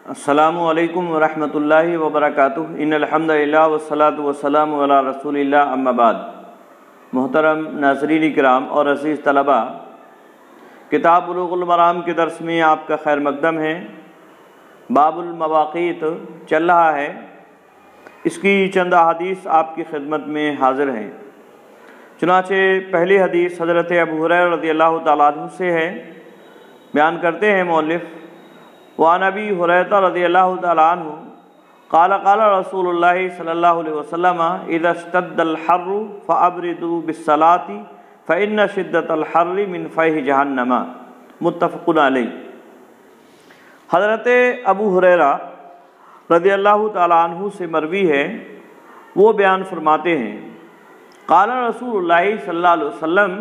السلام علیکم ورحمۃ اللہ وبرکاتہ۔ ان الحمدللہ والصلاۃ والسلام علی رسول اللہ، اما بعد۔ محترم ناظرین کرام اور عزیز طلبہ، کتاب بلوغ المرام کے درس میں آپ کا خیر مقدم ہے۔ باب المواقیت چل رہا ہے، اس کی چند احادیث آپ کی خدمت میں حاضر ہیں۔ چنانچہ پہلی حدیث حضرت ابو ہریرہ رضی اللہ تعالیٰ عنہ سے ہے۔ بیان کرتے ہیں مؤلف: وعن ابی ہریرہ رضی اللہ تعالیٰ عنہ قال قال رسول اللہ صلی اللہ علیہ وسلم اذا اشتد الحر فابردوا بالصلاة فإن شدۃ الحر من فیح جہنم، متفق علیہ۔ حضرت ابو ہریرہ رضی اللہ تعالیٰ عنہ سے مروی ہے، وہ بیان فرماتے ہیں: قال رسول اللہ صلی اللہ علیہ وسلم،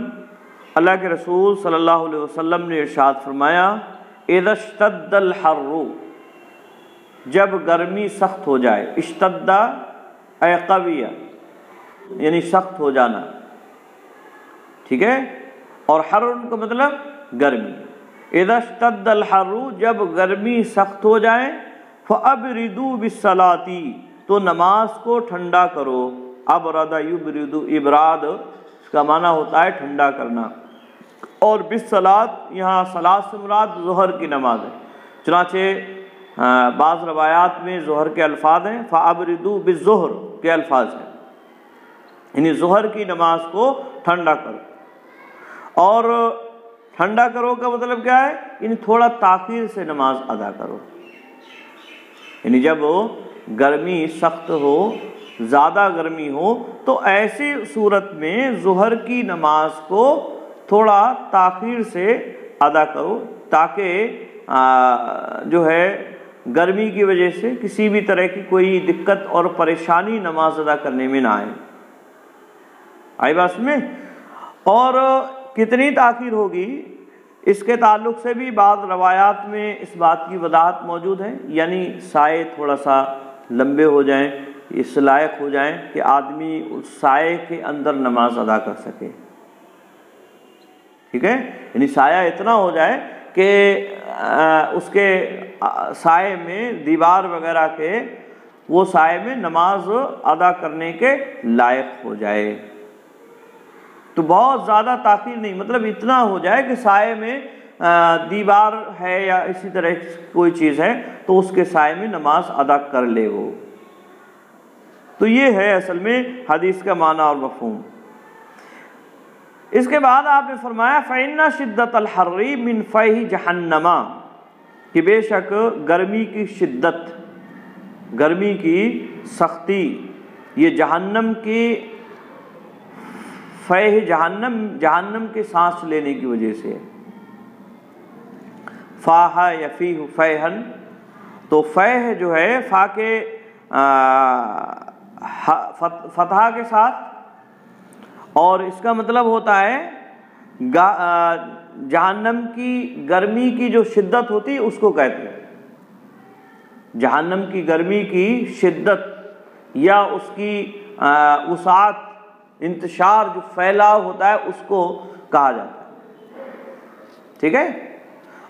اللہ کے رسول صلی اللہ علیہ وسلم نے ارشاد فرمایا: اذا اشتد الحر، جب گرمی سخت ہو جائے۔ اشتد اے قویہ، یعنی سخت ہو جانا، ٹھیک ہے، اور حر کا مطلب گرمی۔ اذا اشتد الحر، جب گرمی سخت ہو جائے، فابردوا بالصلاة، تو نماز کو ٹھنڈا کرو۔ ابرد یبرد، ابراد اس کا معنی ہوتا ہے ٹھنڈا کرنا، اور بالصلاة یہاں صلاۃ سے مراد ظہر کی نماز ہے۔ چنانچہ بعض روایات میں ظہر کے الفاظ ہیں، فابردوا بالظہر کے الفاظ ہیں، یعنی ظہر کی نماز کو ٹھنڈا کرو۔ اور ٹھنڈا کرو کا مطلب کیا ہے؟ یعنی تھوڑا تاخیر سے نماز ادا کرو، یعنی جب گرمی سخت ہو، زیادہ گرمی ہو، تو ایسی صورت میں ظہر کی نماز کو تھوڑا تاخیر سے ادا کرو، تاکہ جو ہے گرمی کی وجہ سے کسی بھی طرح کی کوئی دقت اور پریشانی نماز ادا کرنے میں نہ آئے۔ آئی بات میں؟ اور کتنی تاخیر ہوگی، اس کے تعلق سے بھی بعض روایات میں اس بات کی وضاحت موجود ہے، یعنی سائے تھوڑا سا لمبے ہو جائیں، اس لائق ہو جائیں کہ آدمی اس سائے کے اندر نماز ادا کر سکے، ٹھیک ہے، یعنی سایہ اتنا ہو جائے کہ اس کے سائے میں دیوار وغیرہ کے وہ سائے میں نماز ادا کرنے کے لائق ہو جائے۔ تو بہت زیادہ تاخیر نہیں، مطلب اتنا ہو جائے کہ سائے میں دیوار ہے یا اسی طرح کوئی چیز ہے تو اس کے سائے میں نماز ادا کر لے وہ۔ تو یہ ہے اصل میں حدیث کا معنی اور مفہوم۔ اس کے بعد آپ نے فرمایا فَإِنَّ شِدَّةَ الْحَرِّ مِنْ فَيْحِ جَهَنَّمَ، کہ بے شک گرمی کی شدت، گرمی کی سختی، یہ جہنم کی فیح، جہنم کے سانس لینے کی وجہ سے۔ فاح یفیح فیحن، تو فیح جو ہے فا کے فتحہ کے ساتھ، اور اس کا مطلب ہوتا ہے جہنم کی گرمی کی جو شدت ہوتی ہے اس کو کہتے ہیں۔ جہنم کی گرمی کی شدت یا اس کی وسعت، انتشار، جو پھیلاؤ ہوتا ہے اس کو کہا جاتا ہے، ٹھیک ہے۔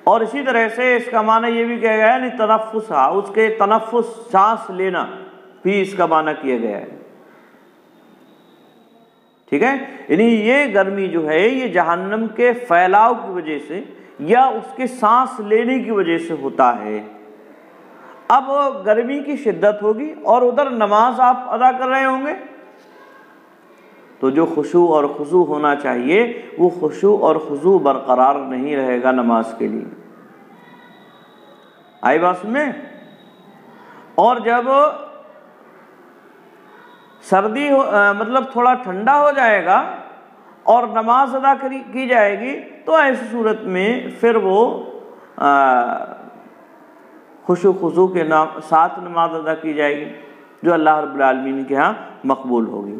اور اسی طرح سے اس کا معنی یہ بھی کہا گیا ہے تنفس، اس کے تنفس، سانس لینا بھی اس کا معنی کیا گیا ہے، ٹھیک ہے۔ یعنی یہ گرمی جو ہے یہ جہنم کے پھیلاؤ کی وجہ سے یا اس کے سانس لینے کی وجہ سے ہوتا ہے۔ اب گرمی کی شدت ہوگی اور ادھر نماز آپ ادا کر رہے ہوں گے، تو جو خشوع اور خضوع ہونا چاہیے وہ خشوع اور خضوع برقرار نہیں رہے گا نماز کے لیے۔ آئی بات میں؟ اور جب سردی مطلب تھوڑا ٹھنڈا ہو جائے گا اور نماز ادا کی جائے گی تو ایسی صورت میں پھر وہ خشوع خضوع کے ساتھ نماز ادا کی جائے گی، جو اللہ رب العالمین کے ہاں مقبول ہوگی۔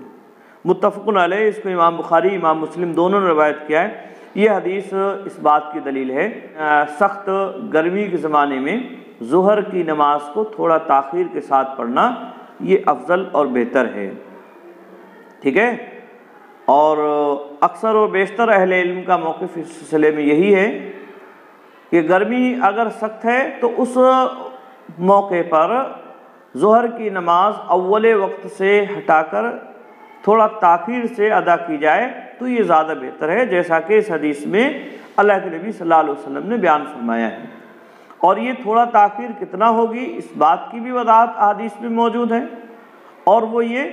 متفق علیہ، اس کو امام بخاری، امام مسلم دونوں نے روایت کیا ہے۔ یہ حدیث اس بات کی دلیل ہے سخت گرمی کے زمانے میں ظہر کی نماز کو تھوڑا تاخیر کے ساتھ پڑھنا یہ افضل اور بہتر ہے، ٹھیک ہے۔ اور اکثر و بیشتر اہل علم کا موقف اس سلسلے میں یہی ہے کہ گرمی اگر سخت ہے تو اس موقع پر ظہر کی نماز اول وقت سے ہٹا کر تھوڑا تاخیر سے ادا کی جائے تو یہ زیادہ بہتر ہے، جیسا کہ اس حدیث میں اللہ کے نبی صلی اللہ علیہ وسلم نے بیان فرمایا ہے۔ اور یہ تھوڑا تاخیر کتنا ہوگی اس بات کی بھی وضاحت احادیث میں موجود ہے، اور وہ یہ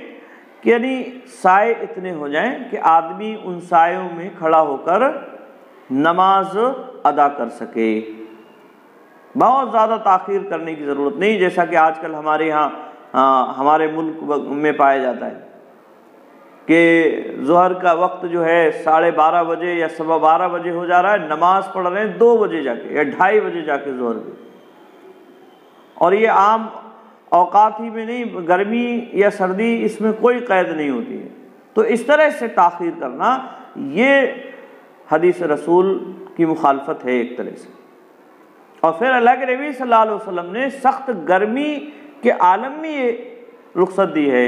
کہ یعنی سائے اتنے ہو جائیں کہ آدمی ان سایوں میں کھڑا ہو کر نماز ادا کر سکے۔ بہت زیادہ تاخیر کرنے کی ضرورت نہیں، جیسا کہ آج کل ہمارے یہاں ہمارے ملک میں پایا جاتا ہے کہ ظہر کا وقت جو ہے 12:30 بجے یا 12:15 بجے ہو جا رہا ہے، نماز پڑھ رہے ہیں 2 بجے جا کے یا 2:30 بجے جا کے ظہر کی، اور یہ عام اوقات ہی میں نہیں، گرمی یا سردی اس میں کوئی قید نہیں ہوتی ہے۔ تو اس طرح سے تاخیر کرنا یہ حدیث رسول کی مخالفت ہے ایک طرح سے۔ اور پھر اللہ کے نبی صلی اللہ علیہ وسلم نے سخت گرمی کے عالم میں یہ رخصت دی ہے۔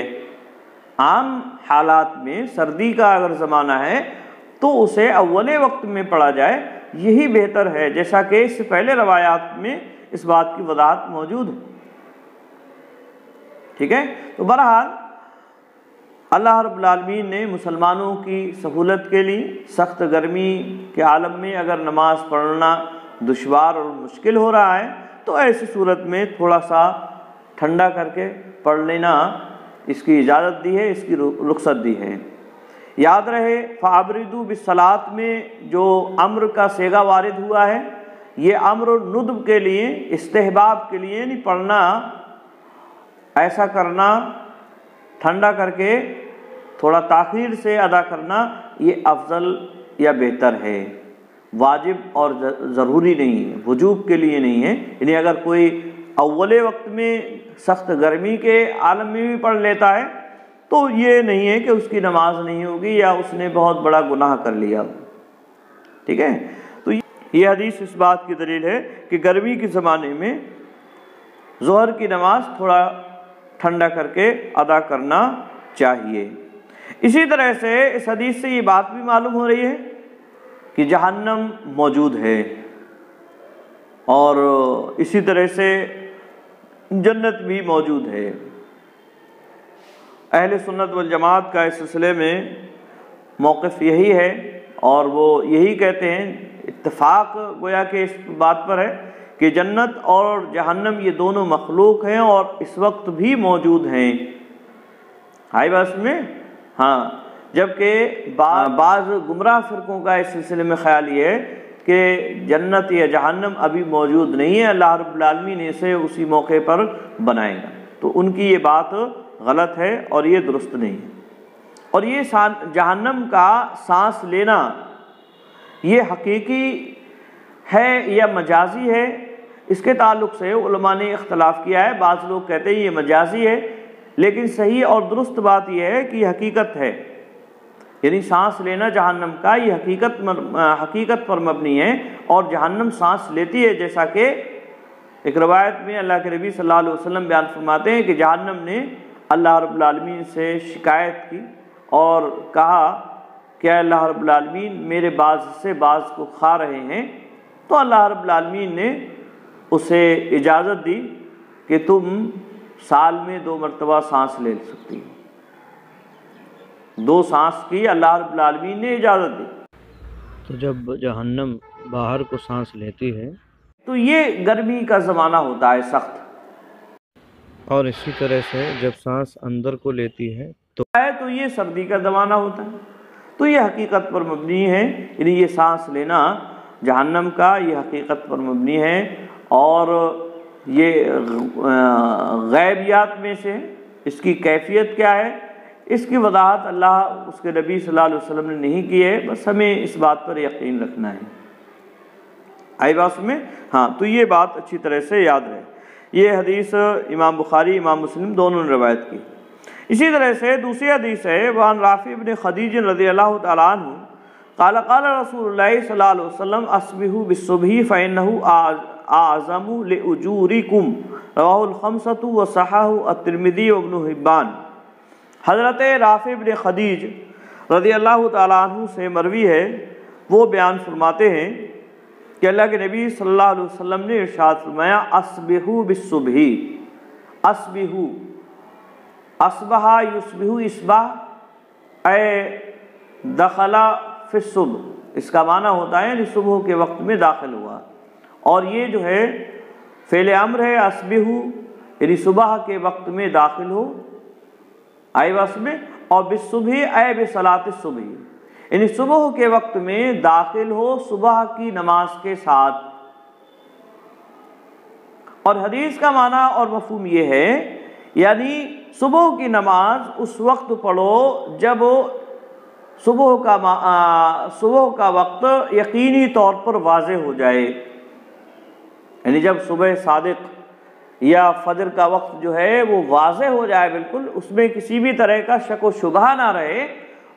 عام حالات میں سردی کا اگر زمانہ ہے تو اسے اول وقت میں پڑھا جائے، یہی بہتر ہے، جیسا کہ اس سے پہلے روایات میں اس بات کی وضاحت موجود ہے۔ ٹھیک ہے، تو بہرحال اللہ رب العالمین نے مسلمانوں کی سہولت کے لیے سخت گرمی کے عالم میں اگر نماز پڑھنا دشوار اور مشکل ہو رہا ہے تو ایسی صورت میں تھوڑا سا ٹھنڈا کر کے پڑھ لینا اس کی اجازت دی ہے، اس کی رخصت دی ہے۔ یاد رہے فَأَبْرِدُوا بِالصَّلَاةِ میں جو امر کا صیغہ وارد ہوا ہے، یہ امر ندب کے لیے، استحباب کے لیے نہیں، پڑھنا، ایسا کرنا ٹھنڈا کر کے تھوڑا تاخیر سے ادا کرنا یہ افضل یا بہتر ہے، واجب اور ضروری نہیں ہے، وجوب کے لیے نہیں ہے۔ یعنی اگر کوئی اول وقت میں سخت گرمی کے عالم میں بھی پڑھ لیتا ہے تو یہ نہیں ہے کہ اس کی نماز نہیں ہوگی یا اس نے بہت بڑا گناہ کر لیا۔ ٹھیک ہے، تو یہ حدیث اس بات کی دلیل ہے کہ گرمی کے زمانے میں ظہر کی نماز تھوڑا ٹھنڈا کر کے ادا کرنا چاہیے۔ اسی طرح سے اس حدیث سے یہ بات بھی معلوم ہو رہی ہے کہ جہنم موجود ہے، اور اسی طرح سے جنت بھی موجود ہے۔ اہل سنت والجماعت کا اس سلسلے میں موقف یہی ہے، اور وہ یہی کہتے ہیں، اتفاق گویا کہ اس بات پر ہے کہ جنت اور جہنم یہ دونوں مخلوق ہیں اور اس وقت بھی موجود ہیں۔ آئی بات میں؟ ہاں، جبکہ بعض گمراہ فرقوں کا اس سلسلے میں خیال یہ ہے کہ جنت یا جہنم ابھی موجود نہیں ہے، اللہ رب العالمین اسے اسی موقع پر بنائے گا۔ تو ان کی یہ بات غلط ہے اور یہ درست نہیں ہے۔ اور یہ جہنم کا سانس لینا یہ حقیقی ہے یا مجازی ہے، اس کے تعلق سے علماء نے اختلاف کیا ہے۔ بعض لوگ کہتے ہیں یہ مجازی ہے، لیکن صحیح اور درست بات یہ ہے کہ یہ حقیقت ہے، یعنی سانس لینا جہنم کا یہ حقیقت پر مبنی ہے، اور جہنم سانس لیتی ہے، جیسا کہ ایک روایت میں اللہ کے نبی صلی اللہ علیہ وسلم بیان فرماتے ہیں کہ جہنم نے اللہ رب العالمین سے شکایت کی اور کہا کہ اے اللہ رب العالمین میرے بعض سے بعض کو کھا رہے ہیں، تو اللہ رب العالمین نے اسے اجازت دی کہ تم سال میں 2 مرتبہ سانس لے سکتی ہو۔ 2 سانس کی اللہ رب العالمین نے اجازت دی۔ تو جب جہنم باہر کو سانس لیتی ہے تو یہ گرمی کا زمانہ ہوتا ہے سخت، اور اسی طرح سے جب سانس اندر کو لیتی ہے تو یہ سردی کا زمانہ ہوتا ہے۔ تو یہ حقیقت پر مبنی ہے، یعنی یہ سانس لینا جہنم کا یہ حقیقت پر مبنی ہے، اور یہ غیبیات میں سے اس کی کیفیت کیا ہے، اس کی وضاحت اللہ اس کے نبی صلی اللہ علیہ وسلم نے نہیں کی ہے، بس ہمیں اس بات پر یقین رکھنا ہے۔ آئی بات میں؟ ہاں، تو یہ بات اچھی طرح سے یاد رہے۔ یہ حدیث امام بخاری امام مسلم دونوں نے روایت کی۔ اسی طرح سے دوسری حدیث ہے وعن رافع بن خدیج رضی اللہ تعالیٰ عنہ قال قال رسول اللہ صلی اللہ علیہ وسلم اصبحوا بالصبح فإنه اعظم لأجورکم رواہ الخمسۃ وصححہ الترمذی وابن حبان۔ حضرت رافع بن خدیج رضی اللہ تعالیٰ عنہ سے مروی ہے، وہ بیان فرماتے ہیں کہ اللہ کے نبی صلی اللہ علیہ وسلم نے ارشاد فرمایا اسبحوا بالصبح، اسبحوا، اصبح یصبح اصباح اے دخل فی الصبح، اس کا معنی ہوتا ہے یعنی صبح کے وقت میں داخل ہوا، اور یہ جو ہے فعل امر ہے اسبحوا یعنی صبح کے وقت میں داخل ہو، آئے بس میں، اور بالصبح اے بصلاۃ الصبح یعنی صبح کے وقت میں داخل ہو صبح کی نماز کے ساتھ۔ اور حدیث کا معنی اور مفہوم یہ ہے یعنی صبح کی نماز اس وقت پڑھو جب صبح کا وقت یقینی طور پر واضح ہو جائے، یعنی جب صبح صادق یا فجر کا وقت جو ہے وہ واضح ہو جائے، بالکل اس میں کسی بھی طرح کا شک و شبہ نہ رہے،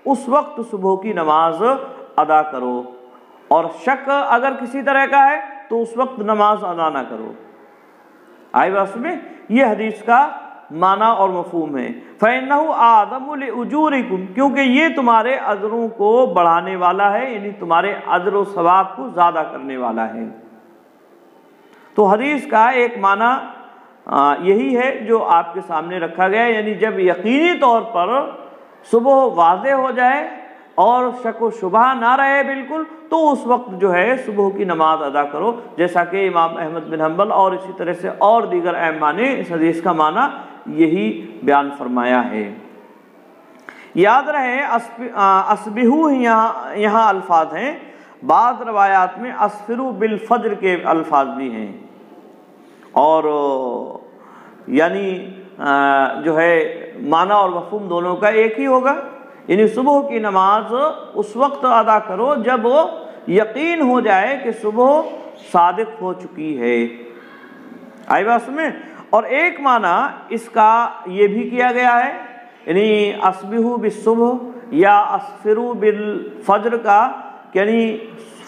اس وقت صبح کی نماز ادا کرو، اور شک اگر کسی طرح کا ہے تو اس وقت نماز ادا نہ کرو۔ آئے بس میں یہ حدیث کا معنی اور مفہوم ہے۔ فَإِنَّهُ أَعْظَمُ لِأُجُورِكُمْ کیونکہ یہ تمہارے اجروں کو بڑھانے والا ہے، یعنی تمہارے اجر و ثواب کو زیادہ کرنے والا ہے۔ تو حدیث کا ایک معنی یہی ہے جو آپ کے سامنے رکھا گیا ہے، یعنی جب یقینی طور پر صبح واضح ہو جائے اور شک و شبہ نہ رہے بالکل، تو اس وقت جو ہے صبح کی نماز ادا کرو، جیسا کہ امام احمد بن حنبل اور اسی طرح سے اور دیگر ائمہ نے اس حدیث کا معنی یہی بیان فرمایا ہے۔ یاد رہے اسبحوا یہاں الفاظ ہیں، بعض روایات میں اسفروا بالفجر کے الفاظ بھی ہیں، اور یعنی جو ہے معنی اور مفہوم دونوں کا ایک ہی ہوگا، یعنی صبح کی نماز اس وقت ادا کرو جب یقین ہو جائے کہ صبح صادق ہو چکی ہے۔ آئی بات میں؟ اور ایک معنی اس کا یہ بھی کیا گیا ہے، یعنی اسبحوا بالصبح یا اسفروا بالفجر کا، یعنی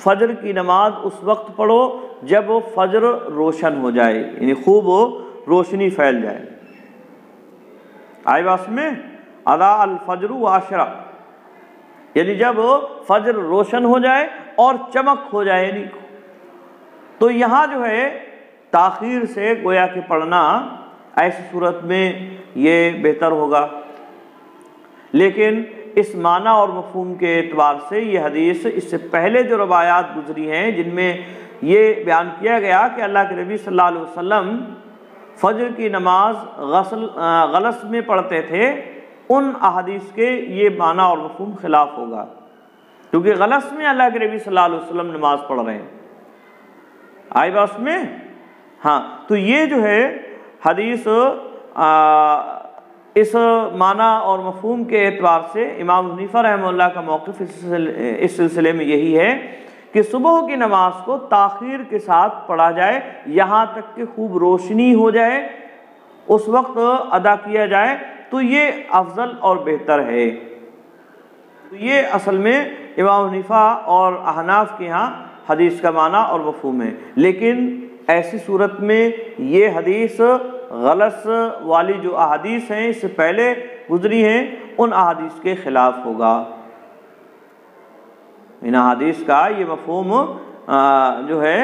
فجر کی نماز اس وقت پڑھو جب فجر روشن ہو جائے، یعنی خوب روشنی پھیل جائے۔ آئی بات میں؟ اضاء الفجر واشرق یعنی جب فجر روشن ہو جائے اور چمک ہو جائے، یعنی تو یہاں جو ہے تاخیر سے گویا کہ پڑھنا ایسی صورت میں یہ بہتر ہوگا، لیکن اس معنی اور مفہوم کے اعتبار سے یہ حدیث اس سے پہلے جو روایات گزری ہیں جن میں یہ بیان کیا گیا کہ اللہ کے نبی صلی اللہ علیہ وسلم فجر کی نماز غلس میں پڑھتے تھے، ان احادیث کے یہ معنی اور مفہوم خلاف ہوگا، کیونکہ غلس میں اللہ کے نبی صلی اللہ علیہ وسلم نماز پڑھ رہے ہیں۔ آئی بات میں؟ ہاں، تو یہ جو ہے حدیث اس معنی اور مفہوم کے اعتبار سے امام حنیفہ رحمہ اللہ کا موقف اس سلسلے میں یہی ہے کہ صبح کی نماز کو تاخیر کے ساتھ پڑھا جائے یہاں تک کہ خوب روشنی ہو جائے، اس وقت ادا کیا جائے، تو یہ افضل اور بہتر ہے۔ تو یہ اصل میں امام حنیفہ اور احناف کے ہاں حدیث کا معنی اور مفہوم ہے، لیکن ایسی صورت میں یہ حدیث غلط والی جو احادیث ہیں اس سے پہلے گزری ہیں ان احادیث کے خلاف ہوگا، ان احادیث کا یہ مفہوم جو ہے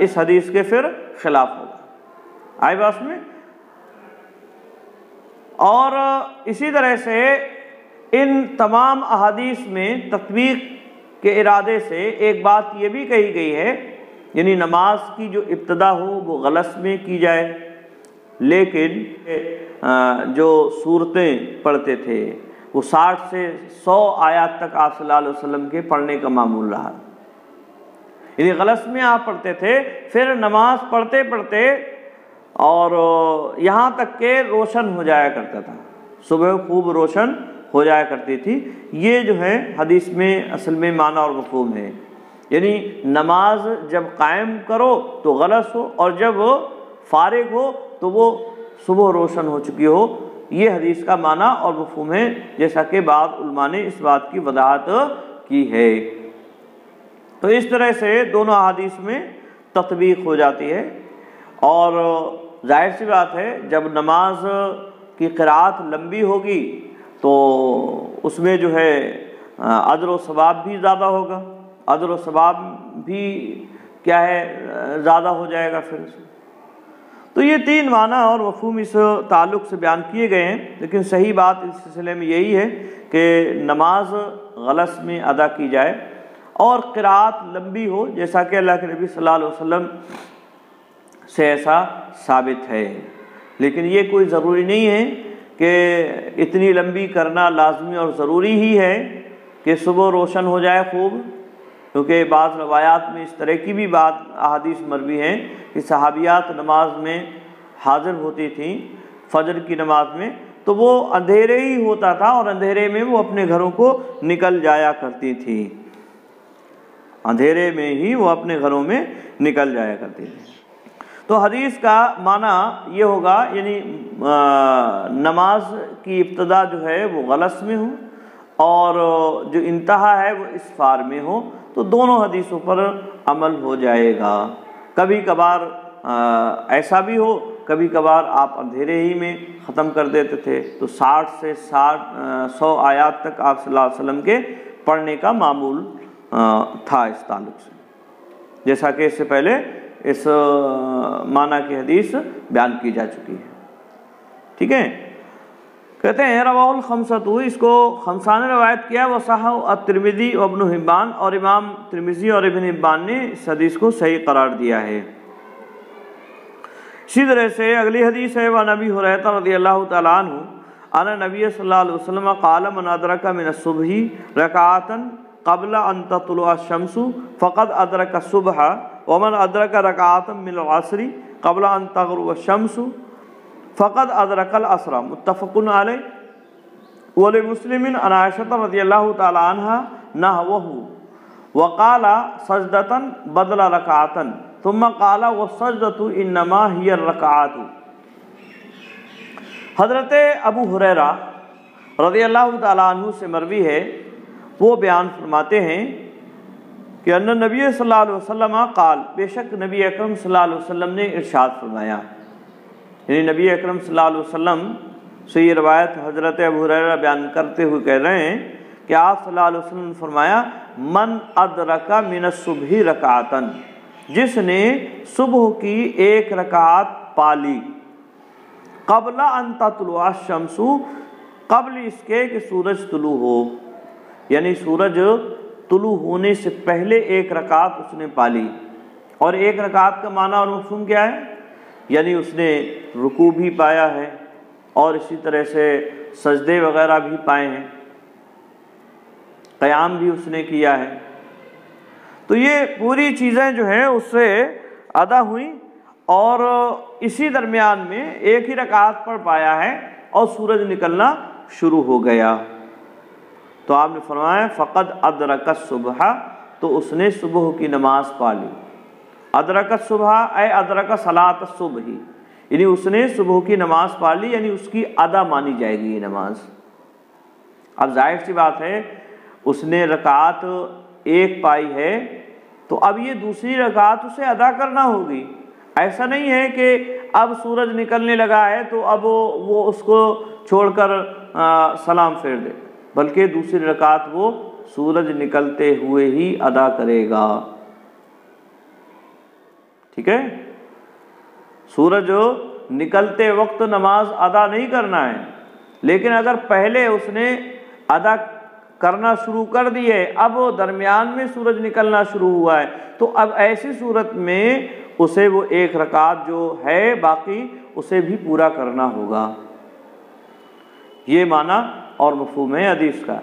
اس حدیث کے پھر خلاف ہوگا۔ آئی بات میں؟ اور اسی طرح سے ان تمام احادیث میں تطبیق کے ارادے سے ایک بات یہ بھی کہی گئی ہے، یعنی نماز کی جو ابتدا ہو وہ غلس میں کی جائے، لیکن جو صورتیں پڑھتے تھے وہ 60 سے 100 آیات تک آپ صلی اللہ علیہ وسلم کے پڑھنے کا معمول رہا، یعنی غلس میں آپ پڑھتے تھے، پھر نماز پڑھتے پڑھتے اور یہاں تک کہ روشن ہو جایا کرتا تھا، صبح خوب روشن ہو جایا کرتی تھی۔ یہ جو ہے حدیث میں اصل میں معنی اور مفہوم ہے، یعنی نماز جب قائم کرو تو غلس ہو، اور جب فارغ ہو تو وہ صبح روشن ہو چکی ہو، یہ حدیث کا معنی اور مفہوم ہے، جیسا کہ بعض علماء نے اس بات کی وضاحت کی ہے۔ تو اس طرح سے دونوں احادیث میں تطبیق ہو جاتی ہے، اور ظاہر سی بات ہے جب نماز کی قرأت لمبی ہوگی تو اس میں جو ہے اجر و ثواب بھی زیادہ ہوگا، اجر و ثواب بھی کیا ہے زیادہ ہو جائے گا پھر سے۔ تو یہ 3 معنی اور مفہوم اس تعلق سے بیان کیے گئے ہیں، لیکن صحیح بات اس سلسلے میں یہی ہے کہ نماز غلس میں ادا کی جائے اور قرات لمبی ہو، جیسا کہ اللہ کے نبی صلی اللہ علیہ وسلم سے ایسا ثابت ہے، لیکن یہ کوئی ضروری نہیں ہے کہ اتنی لمبی کرنا لازمی اور ضروری ہی ہے کہ صبح روشن ہو جائے خوب، کیونکہ بعض روایات میں اس طرح کی بھی بات احادیث مروی ہیں کہ صحابیات نماز میں حاضر ہوتی تھیں فجر کی نماز میں تو وہ اندھیرے ہی ہوتا تھا اور اندھیرے میں وہ اپنے گھروں کو نکل جایا کرتی تھی، اندھیرے میں ہی وہ اپنے گھروں میں نکل جایا کرتی تھی۔ تو حدیث کا معنی یہ ہوگا، یعنی نماز کی ابتدا جو ہے وہ غلس میں ہو اور جو انتہا ہے وہ اسفار میں ہو، تو دونوں حدیثوں پر عمل ہو جائے گا۔ کبھی کبھار ایسا بھی ہو، کبھی کبھار آپ اندھیرے ہی میں ختم کر دیتے تھے، تو 60 سے 100 آیات تک آپ صلی اللہ علیہ وسلم کے پڑھنے کا معمول تھا اس تعلق سے، جیسا کہ اس سے پہلے اس معنی کی حدیث بیان کی جا چکی ہے۔ ٹھیک ہے، کہتے ہیں رواہ الخمسۃ، اس کو خمسہ نے روایت کیا، وصححہ الترمذی و ابن حبان، اور امام ترمذی اور ابن حبان نے اس حدیث کو صحیح قرار دیا ہے۔ اسی طرح سے اگلی حدیث ہے وعن ابی ہریرہ رضی اللہ تعالی عنہ ان نبی صلی اللہ علیہ وسلم قال من ادرک من الصبح رکعۃ قبل ان تطلع الشمس فقد ادرک الصبح ومن ادرک رکعۃ من العصر قبل ان تغرب الشمس فقد ادرک العصر، متفق علیہ۔ ولمسلم عن عائشہ رضی اللہ تعالی عنہا نحوہ وقال سجدۃ بدل رکعۃ ثم قال والسجدۃ انما هي الرکعات۔ حضرت ابو ہریرہ رضی اللہ تعالی عنہ سے مروی ہے، وہ بیان فرماتے ہیں کہ ان نبی صلی اللہ علیہ وسلم قال، بے شک نبی اکرم صلی اللہ علیہ وسلم نے ارشاد فرمایا، یعنی نبی اکرم صلی اللہ علیہ وسلم سے یہ روایت حضرت ابو ہریرہ بیان کرتے ہوئے کہہ رہے ہیں کہ آپ صلی اللہ علیہ وسلم نے فرمایا من ادرک من الصبح رکعۃ، جس نے صبح کی 1 رکعت پالی، قبل ان تطلع الشمس، قبل اس کے کہ سورج طلوع ہو، یعنی سورج طلوع ہونے سے پہلے 1 رکعت اس نے پالی۔ اور 1 رکعت کا معنی اور مفہوم کیا ہے؟ یعنی اس نے رکوع بھی پایا ہے اور اسی طرح سے سجدے وغیرہ بھی پائے ہیں، قیام بھی اس نے کیا ہے، تو یہ پوری چیزیں جو ہیں اس سے ادا ہوئیں اور اسی درمیان میں 1 ہی رکعت پڑھ پایا ہے اور سورج نکلنا شروع ہو گیا، تو آپ نے فرمایا فقد ادرک الصبح، تو اس نے صبح کی نماز پا لی۔ ادرک الصبح اے ادرک صلاۃ الصبح، یعنی اس نے صبح کی نماز پا لی، یعنی اس کی ادا مانی جائے گی یہ نماز۔ اب ظاہر سی بات ہے اس نے رکعت 1 پائی ہے تو اب یہ دوسری رکعت اسے ادا کرنا ہوگی، ایسا نہیں ہے کہ اب سورج نکلنے لگا ہے تو اب وہ اس کو چھوڑ کر سلام پھیر دے، بلکہ دوسری رکعت وہ سورج نکلتے ہوئے ہی ادا کرے گا۔ ٹھیک ہے، سورج نکلتے وقت نماز ادا نہیں کرنا ہے، لیکن اگر پہلے اس نے ادا کرنا شروع کر دی ہے، اب درمیان میں سورج نکلنا شروع ہوا ہے، تو اب ایسی صورت میں اسے وہ 1 رکعت جو ہے باقی اسے بھی پورا کرنا ہوگا۔ یہ معنی اور مفہوم ہے حدیث کا،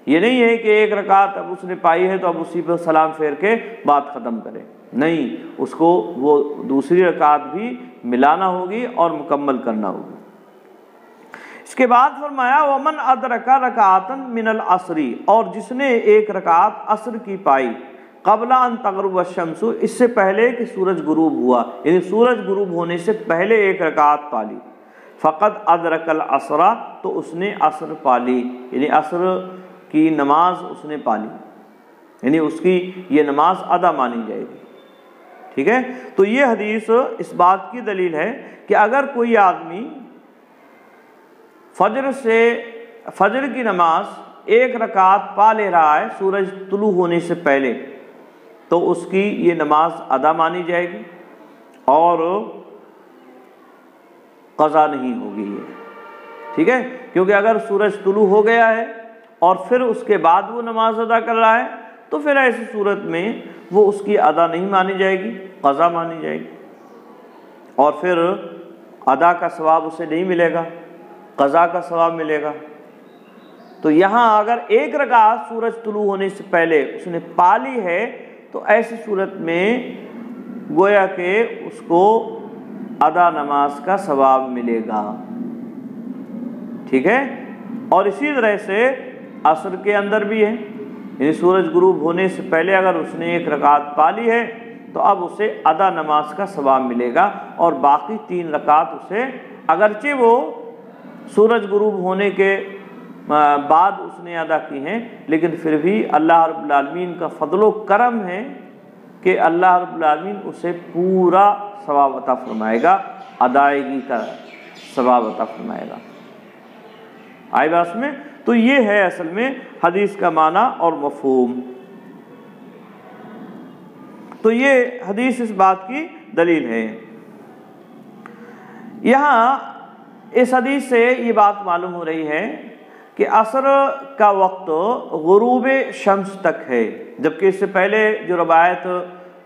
یہ نہیں ہے کہ 1 رکعت اب اس نے پائی ہے تو اب اسی پر سلام پھیر کے بات ختم کرے، نہیں، اس کو وہ دوسری رکعت بھی ملانا ہوگی اور مکمل کرنا ہوگی۔ اس کے بعد فرمایا ومن ادرک رکعۃ من العصر، اور جس نے 1 رکعت عصر کی پائی، قبل ان تغرب الشمس، اس سے پہلے کہ سورج غروب ہوا، یعنی سورج غروب ہونے سے پہلے 1 رکعت پالی، فقد ادرک العصر، تو اس نے عصر پالی، یعنی عصر کی نماز اس نے پالی، یعنی اس کی یہ نماز ادا مانی جائے گی۔ ٹھیک ہے، تو یہ حدیث اس بات کی دلیل ہے کہ اگر کوئی آدمی فجر کی نماز 1 رکعت پا لے رہا ہے سورج طلوع ہونے سے پہلے، تو اس کی یہ نماز ادا مانی جائے گی اور قضا نہیں ہوگی یہ، ٹھیک ہے؟ کیونکہ اگر سورج طلوع ہو گیا ہے اور پھر اس کے بعد وہ نماز ادا کر رہا ہے تو پھر ایسی صورت میں وہ اس کی ادا نہیں مانی جائے گی، قضا مانی جائے گی، اور پھر ادا کا ثواب اسے نہیں ملے گا، قضا کا ثواب ملے گا۔ تو یہاں اگر ایک رکعت سورج طلوع ہونے سے پہلے اس نے پا لی ہے تو ایسی صورت میں گویا کہ اس کو ادا نماز کا ثواب ملے گا، ٹھیک ہے؟ اور اسی طرح سے عصر کے اندر بھی ہے، یعنی سورج غروب ہونے سے پہلے اگر اس نے ایک رکعت پا لی ہے تو اب اسے ادا نماز کا ثواب ملے گا، اور باقی 3 رکعت اسے اگرچہ وہ سورج غروب ہونے کے بعد اس نے ادا کی ہیں، لیکن پھر بھی اللہ رب العالمین کا فضل و کرم ہے کہ اللہ رب العالمین اسے پورا ثواب عطا فرمائے گا، ادائیگی کا ثواب عطا فرمائے گا۔ آئی بات میں؟ تو یہ ہے اصل میں حدیث کا معنی اور مفہوم۔ تو یہ حدیث اس بات کی دلیل ہے۔ یہاں اس حدیث سے یہ بات معلوم ہو رہی ہے کہ عصر کا وقت غروب شمس تک ہے، جبکہ اس سے پہلے جو روایت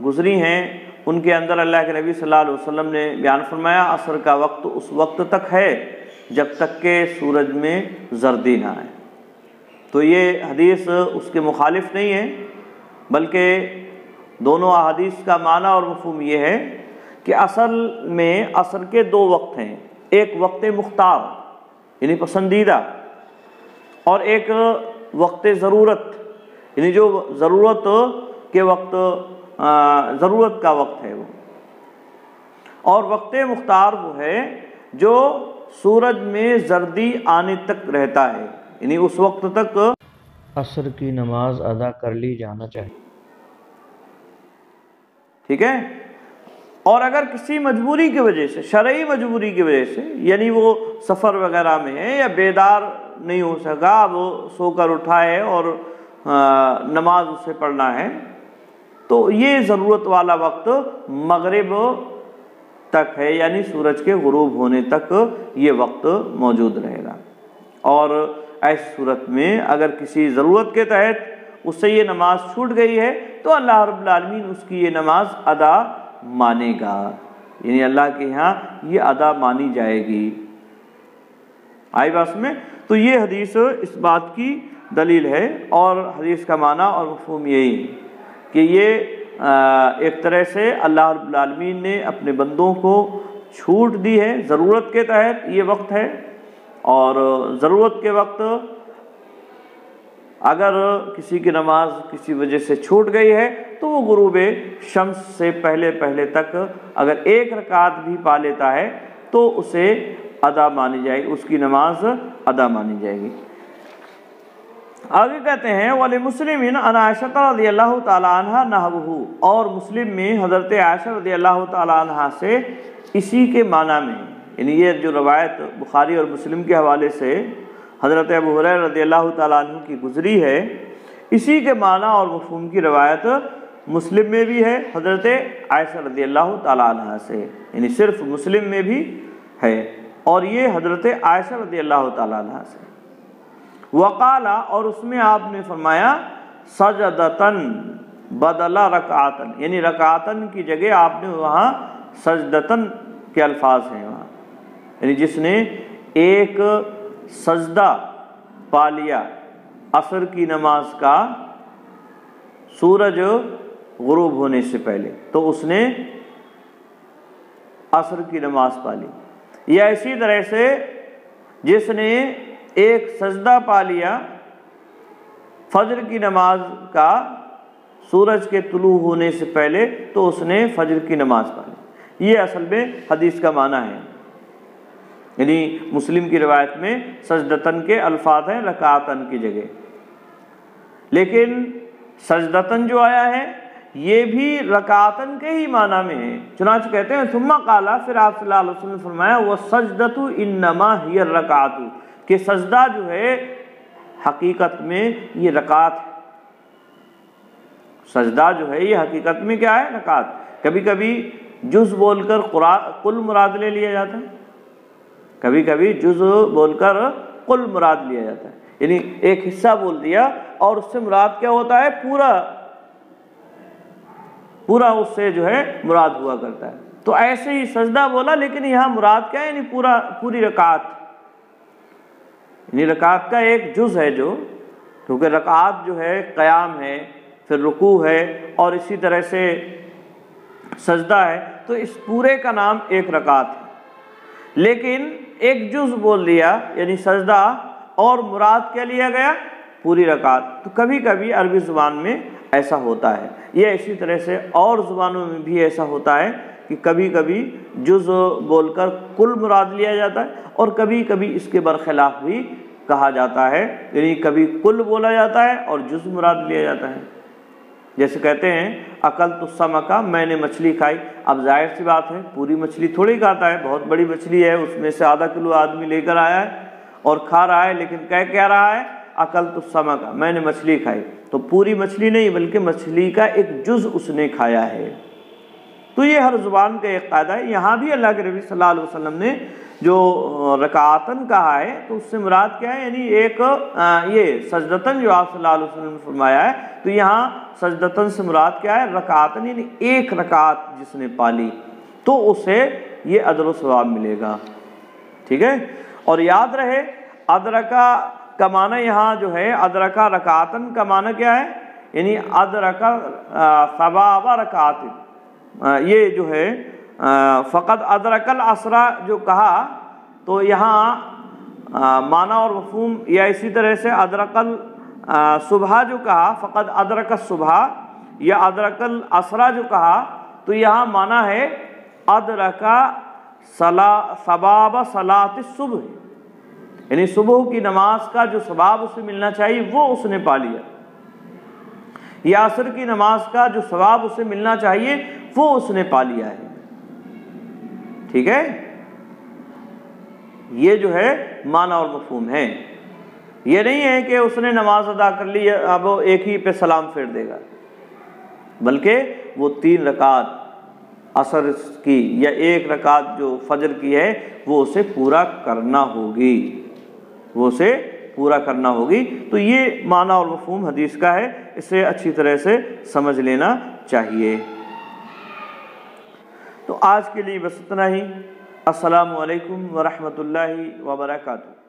گزری ہیں ان کے اندر اللہ کے نبی صلی اللہ علیہ وسلم نے بیان فرمایا عصر کا وقت اس وقت تک ہے جب تک کہ سورج میں زردی نہ آئے۔ تو یہ حدیث اس کے مخالف نہیں ہے، بلکہ دونوں احادیث کا معنی اور مفہوم یہ ہے کہ اصل میں عصر کے 2 وقت ہیں، ایک وقت مختار یعنی پسندیدہ، اور ایک وقت ضرورت یعنی جو ضرورت کے وقت ضرورت کا وقت ہے وہ، اور وقت مختار وہ ہے جو سورج میں زردی آنے تک رہتا ہے، یعنی اس وقت تک عصر کی نماز ادا کر لی جانا چاہیے، ٹھیک ہے؟ اور اگر کسی مجبوری کی وجہ سے، شرعی مجبوری کی وجہ سے، یعنی وہ سفر وغیرہ میں ہے یا بیدار نہیں ہو سکا، وہ سو کر اٹھا ہے اور نماز اسے پڑھنا ہے، تو یہ ضرورت والا وقت مغرب تک ہے، یعنی سورج کے غروب ہونے تک یہ وقت موجود رہے گا۔ اور ایسی صورت میں اگر کسی ضرورت کے تحت اس سے یہ نماز چھوٹ گئی ہے تو اللہ رب العالمین اس کی یہ نماز ادا مانے گا، یعنی اللہ کے یہاں یہ ادا مانی جائے گی۔ آئی بات میں؟ تو یہ حدیث اس بات کی دلیل ہے، اور حدیث کا معنی اور مفہوم یہی ہے کہ یہ ایک طرح سے اللہ رب العالمین نے اپنے بندوں کو چھوٹ دی ہے، ضرورت کے تحت یہ وقت ہے، اور ضرورت کے وقت اگر کسی کی نماز کسی وجہ سے چھوٹ گئی ہے تو وہ غروب شمس سے پہلے تک اگر ایک رکعت بھی پا لیتا ہے تو اسے ادا مانی جائے گی، اس کی نماز ادا مانی جائے گی۔ آگے کہتے ہیں وَلِمُسْلِمٍ عَنْ عَائِشَةَ رضی اللہ تعالی عنہ نحوہ، اور مسلم میں حضرت عائشہ رضی اللہ تعالی عنہ سے اسی کے معنی میں، یعنی یہ جو روایت بخاری اور مسلم کے حوالے سے حضرت ابو ہریرہ رضی اللہ تعالیٰ عنہ کی گزری ہے، اسی کے معنی اور مفہوم کی روایت مسلم میں بھی ہے حضرت عائشہ رضی اللہ تعالیٰ عنہ سے، یعنی صرف مسلم میں بھی ہے، اور یہ حضرت عائشہ رضی اللہ تعالیٰ عنہ سے۔ وقال، اور اس میں آپ نے فرمایا سجدتن بدل رکعتن، یعنی رکعتن کی جگہ آپ نے وہاں سجدتن کے الفاظ ہیں وہاں، یعنی جس نے ایک سجدہ پا لیا عصر کی نماز کا سورج غروب ہونے سے پہلے تو اس نے عصر کی نماز پا لی، یا اسی طرح سے جس نے ایک سجدہ پا لیا فجر کی نماز کا سورج کے طلوع ہونے سے پہلے تو اس نے فجر کی نماز پا لی۔ یہ اصل میں حدیث کا معنی ہے، یعنی مسلم کی روایت میں سجدتن کے الفاظ ہیں رکعتن کی جگہ، لیکن سجدتن جو آیا ہے یہ بھی رکعتن کے ہی معنی میں ہے، چنانچہ کہتے ہیں ثم قال، پھر آپ صلی اللہ علیہ وسلم نے فرمایا وَالسَّجْدَةُ إِنَّمَا هِيَ الرَّكَعَةُ، کہ سجدہ جو ہے حقیقت میں یہ رکعت ہے، سجدہ جو ہے یہ حقیقت میں کیا ہے؟ رکعت۔ کبھی کبھی جز بول کر کل مراد لے لیا جاتا ہے، کبھی کبھی جز بول کر کل مراد لیا جاتا ہے، یعنی ایک حصہ بول دیا اور اس سے مراد کیا ہوتا ہے؟ پورا اس سے جو ہے مراد ہوا کرتا ہے۔ تو ایسے ہی سجدہ بولا، لیکن یہاں مراد کیا ہے؟ یعنی پوری رکعت، یعنی رکعت کا ایک جز ہے جو، کیونکہ رکعت جو ہے قیام ہے، پھر رکوع ہے اور اسی طرح سے سجدہ ہے، تو اس پورے کا نام ایک رکعت ہے۔ لیکن ایک جز بول دیا یعنی سجدہ، اور مراد کیا لیا گیا؟ پوری رکعت۔ تو کبھی کبھی عربی زبان میں ایسا ہوتا ہے، یہ اسی طرح سے اور زبانوں میں بھی ایسا ہوتا ہے کہ کبھی کبھی جز بول کر کل مراد لیا جاتا ہے، اور کبھی کبھی اس کے برخلاف بھی کہا جاتا ہے، یعنی کبھی کل بولا جاتا ہے اور جز مراد لیا جاتا ہے۔ جیسے کہتے ہیں اکلت السمک، میں نے مچھلی کھائی۔ اب ظاہر سی بات ہے پوری مچھلی تھوڑی کھاتا ہے، بہت بڑی مچھلی ہے، اس میں سے آدھا کلو آدمی لے کر آیا ہے اور کھا رہا ہے، لیکن کہہ کیا رہا ہے؟ اکلت السمک، میں نے مچھلی کھائی۔ تو پوری مچھلی نہیں بلکہ مچھلی کا ایک جز اس نے کھایا ہے۔ تو یہ ہر زبان کا ایک قاعدہ ہے۔ یہاں بھی اللہ کے نبی صلی اللہ علیہ وسلم نے جو رکعتن کہا ہے تو اس سے مراد کیا ہے؟ یعنی ایک یہ سجدتن جو آپ صلی اللہ علیہ وسلم نے فرمایا ہے، تو یہاں سجدتن سے مراد کیا ہے؟ رکعتن، یعنی ایک رکعت جس نے پالی تو اسے یہ اجر و ثواب ملے گا، ٹھیک ہے۔ اور یاد رہے ادرکا کا معنی یہاں جو ہے، ادرکا رکعتن کا معنی کیا ہے؟ یعنی ادرکا ثواب رکعتن، یہ جو ہے فقط ادرک العصر جو کہا تو یہاں معنی اور مفہوم، یا اسی طرح سے ادرک الصبح جو کہا فقط ادرک الصبح، یا ادرک العصر جو کہا تو یہاں معنی ہے ادرک ثواب صلاۃ الصبح، یعنی صبح کی نماز کا جو ثواب اسے ملنا چاہیے وہ اس نے پا لیا، یا عصر کی نماز کا جو ثواب اسے ملنا چاہیے وہ اس نے پا لیا ہے، ٹھیک ہے۔ یہ جو ہے معنی اور مفہوم ہے، یہ نہیں ہے کہ اس نے نماز ادا کر لی اب وہ ایک ہی پہ سلام پھیر دے گا، بلکہ وہ 3 رکعت عصر کی یا 1 رکعت جو فجر کی ہے وہ اسے پورا کرنا ہوگی، تو یہ معنی اور مفہوم حدیث کا ہے، اسے اچھی طرح سے سمجھ لینا چاہیے۔ تو آج کے لیے بس اتنا ہی۔ السلام علیکم ورحمۃ اللہ وبرکاتہ۔